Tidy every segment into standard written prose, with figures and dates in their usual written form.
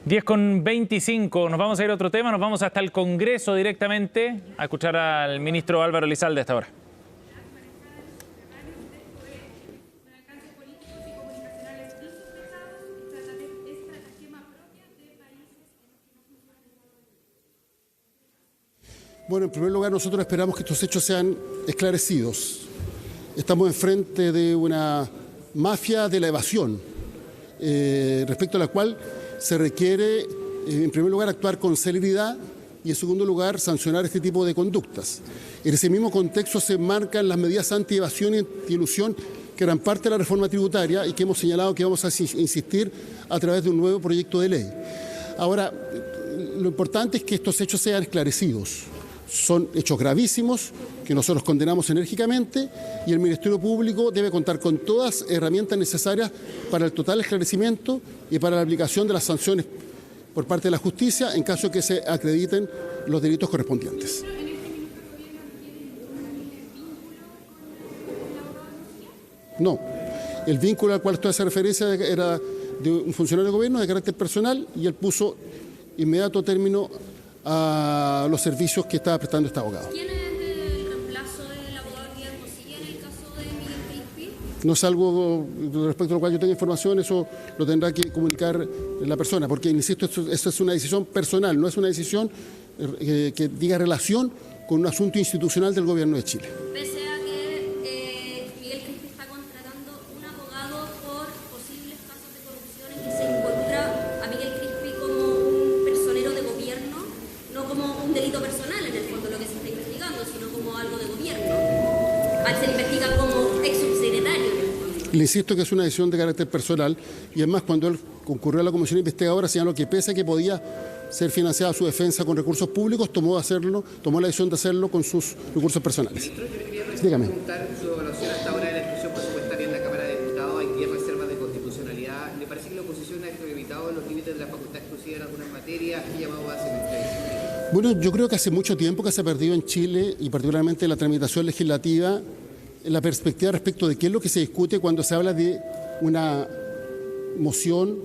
10:25, nos vamos a ir a otro tema, nos vamos hasta el Congreso directamente a escuchar al ministro Álvaro Elizalde a esta hora. Bueno, en primer lugar, nosotros esperamos que estos hechos sean esclarecidos. Estamos enfrente de una mafia de la evasión, respecto a la cual se requiere, en primer lugar, actuar con celeridad y, en segundo lugar, sancionar este tipo de conductas. En ese mismo contexto se marcan las medidas anti-evasión y anti-elusión que eran parte de la reforma tributaria y que hemos señalado que vamos a insistir a través de un nuevo proyecto de ley. Ahora, lo importante es que estos hechos sean esclarecidos. Son hechos gravísimos que nosotros condenamos enérgicamente y el Ministerio Público debe contar con todas las herramientas necesarias para el total esclarecimiento y para la aplicación de las sanciones por parte de la justicia en caso de que se acrediten los delitos correspondientes. No, el vínculo al cual usted hace referencia era de un funcionario de gobierno de carácter personal y él puso inmediato término a los servicios que estaba prestando este abogado. ¿Quién es el reemplazo del abogado Guillermo Silla en el caso de Miguel Crispi? No es algo respecto a lo cual yo tenga información, eso lo tendrá que comunicar la persona, porque, insisto, esto es una decisión personal, no es una decisión que diga relación con un asunto institucional del Gobierno de Chile. Pese a que Miguel Crispi está contratando un abogado por posibles casos de corrupción en que se encuentra a Miguel Crispi como un personero de gobierno, no como un delito personal en el fondo lo que se está investigando, sino como algo de gobierno. Se le investiga como ex subsecretario en el fondo. Le insisto que es una decisión de carácter personal y además cuando él concurrió a la comisión investigadora señaló que pese a que podía ser financiada su defensa con recursos públicos, tomó la decisión de hacerlo con sus recursos personales. Ministro, yo le quería Dígame. preguntar su evaluación hasta ahora de la discusión presupuestaria en la Cámara de Diputados. Hay 10 reservas de constitucionalidad. ¿Le parece que la oposición ha extraviolado los límites de la facultad exclusiva en algunas materias? ¿Qué llamado hace usted? Bueno, yo creo que hace mucho tiempo que se ha perdido en Chile y particularmente en la tramitación legislativa la perspectiva respecto de qué es lo que se discute cuando se habla de una moción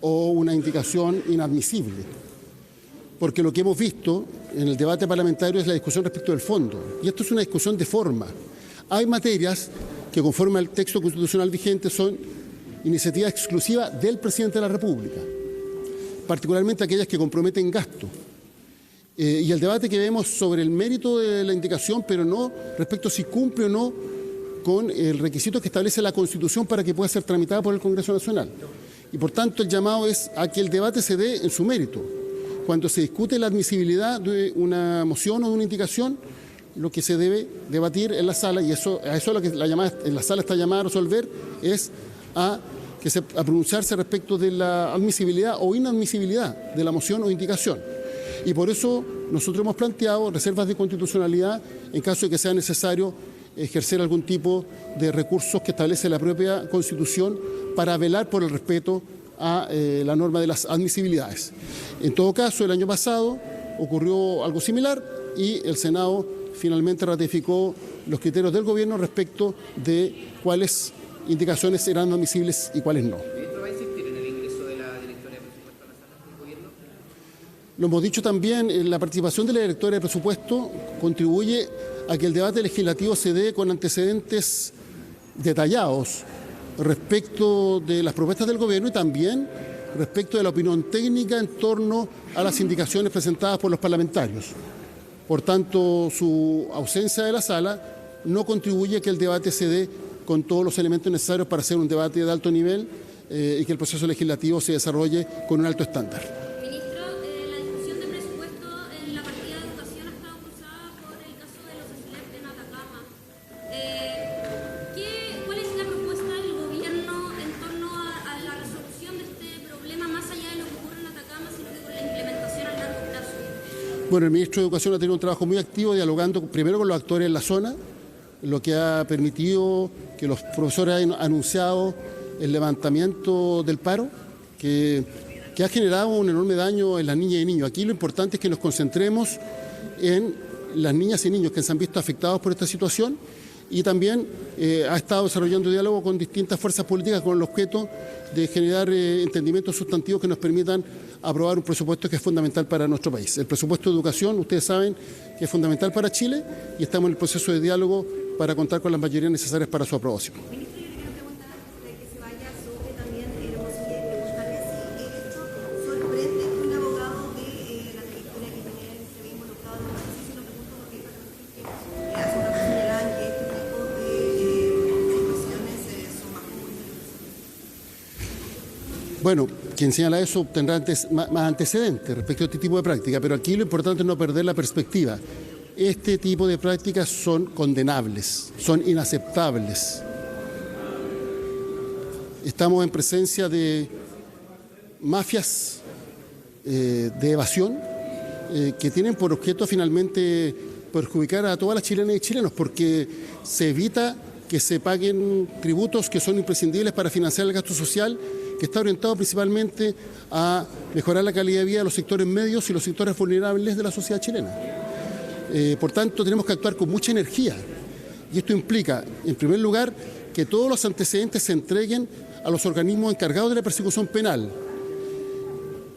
o una indicación inadmisible. Porque lo que hemos visto en el debate parlamentario es la discusión respecto del fondo. Y esto es una discusión de forma. Hay materias que, conforme al texto constitucional vigente, son iniciativa exclusiva del presidente de la República, particularmente aquellas que comprometen gasto. Y el debate que vemos sobre el mérito de la indicación, pero no respecto a si cumple o no con el requisito que establece la Constitución para que pueda ser tramitada por el Congreso Nacional. Y por tanto el llamado es a que el debate se dé en su mérito. Cuando se discute la admisibilidad de una moción o de una indicación, lo que se debe debatir en la sala, y a eso lo que la sala está llamada a resolver, es a pronunciarse respecto de la admisibilidad o inadmisibilidad de la moción o indicación. Y por eso nosotros hemos planteado reservas de constitucionalidad en caso de que sea necesario ejercer algún tipo de recursos que establece la propia Constitución para velar por el respeto a la norma de las admisibilidades. En todo caso, el año pasado ocurrió algo similar y el Senado finalmente ratificó los criterios del Gobierno respecto de cuáles indicaciones eran admisibles y cuáles no. ¿Ministro, va a insistir en el ingreso de la directora de presupuesto a la sala del Gobierno? Lo hemos dicho también, la participación de la directora de presupuesto contribuye a que el debate legislativo se dé con antecedentes detallados respecto de las propuestas del Gobierno y también respecto de la opinión técnica en torno a las indicaciones presentadas por los parlamentarios. Por tanto, su ausencia de la sala no contribuye a que el debate se dé con todos los elementos necesarios para hacer un debate de alto nivel y que el proceso legislativo se desarrolle con un alto estándar. Ministro, la discusión de presupuesto en la partida de educación ha estado cruzada por el caso de los SLEP en Atacama. ¿Cuál es la propuesta del gobierno en torno a la resolución de este problema, más allá de lo que ocurre en Atacama, sino que con la implementación a largo plazo? Bueno, el ministro de Educación ha tenido un trabajo muy activo dialogando primero con los actores en la zona, lo que ha permitido que los profesores hayan anunciado el levantamiento del paro, que ha generado un enorme daño en las niñas y niños. Aquí lo importante es que nos concentremos en las niñas y niños que se han visto afectados por esta situación y también ha estado desarrollando diálogo con distintas fuerzas políticas con el objeto de generar entendimientos sustantivos que nos permitan aprobar un presupuesto que es fundamental para nuestro país. El presupuesto de educación, ustedes saben que es fundamental para Chile y estamos en el proceso de diálogo para contar con las mayorías necesarias para su aprobación. Ministro, yo quería preguntar antes de que se vaya sobre también la posibilidad de preguntarle si esto sorprende que un abogado de la trayectoria que tiene él se ve involucrado en el proceso, y lo pregunto porque hace una señalaban que este tipo de situaciones son más comunes. Bueno, quien señala eso tendrá más antecedentes respecto a este tipo de práctica, pero aquí lo importante es no perder la perspectiva. Este tipo de prácticas son condenables, son inaceptables. Estamos en presencia de mafias de evasión que tienen por objeto finalmente perjudicar a todas las chilenas y chilenos, porque se evita que se paguen tributos que son imprescindibles para financiar el gasto social, que está orientado principalmente a mejorar la calidad de vida de los sectores medios y los sectores vulnerables de la sociedad chilena. Por tanto, tenemos que actuar con mucha energía. Y esto implica, en primer lugar, que todos los antecedentes se entreguen a los organismos encargados de la persecución penal,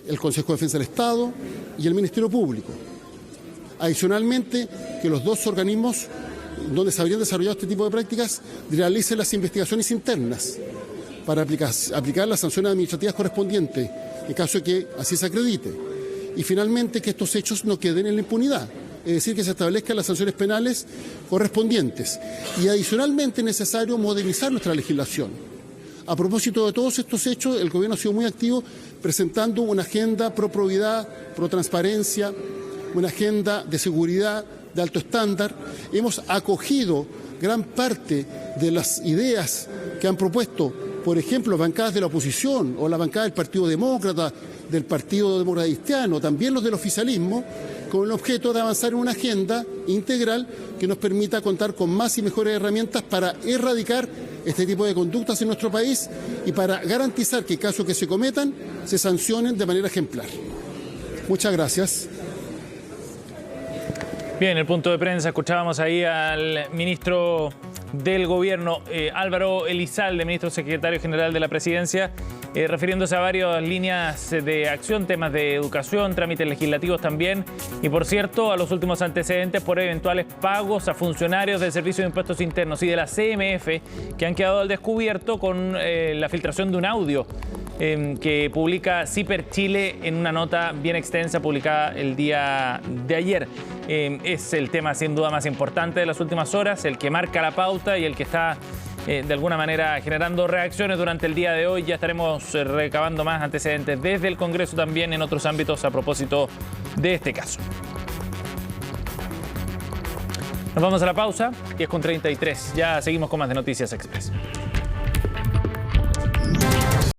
el Consejo de Defensa del Estado y el Ministerio Público. Adicionalmente, que los dos organismos donde se habrían desarrollado este tipo de prácticas realicen las investigaciones internas para aplicar las sanciones administrativas correspondientes, en caso de que así se acredite. Y finalmente, que estos hechos no queden en la impunidad. Es decir, que se establezcan las sanciones penales correspondientes. Y adicionalmente es necesario modernizar nuestra legislación. A propósito de todos estos hechos, el Gobierno ha sido muy activo presentando una agenda pro probidad, pro transparencia, una agenda de seguridad de alto estándar. Hemos acogido gran parte de las ideas que han propuesto, por ejemplo, bancadas de la oposición o la bancada del Partido Demócrata, del Partido Demócrata Cristiano, también los del oficialismo, con el objeto de avanzar en una agenda integral que nos permita contar con más y mejores herramientas para erradicar este tipo de conductas en nuestro país y para garantizar que en caso que se cometan, se sancionen de manera ejemplar. Muchas gracias. Bien, el punto de prensa, escuchábamos ahí al ministro del Gobierno, Álvaro Elizalde, ministro secretario general de la Presidencia, refiriéndose a varias líneas de acción, temas de educación, trámites legislativos también, y por cierto, a los últimos antecedentes por eventuales pagos a funcionarios del Servicio de Impuestos Internos y de la CMF que han quedado al descubierto con la filtración de un audio que publica CIPER Chile en una nota bien extensa publicada el día de ayer. Es el tema sin duda más importante de las últimas horas, el que marca la pauta y el que está de alguna manera generando reacciones durante el día de hoy. Ya estaremos recabando más antecedentes desde el Congreso también en otros ámbitos a propósito de este caso. Nos vamos a la pausa, 10:33. Ya seguimos con más de Noticias Express.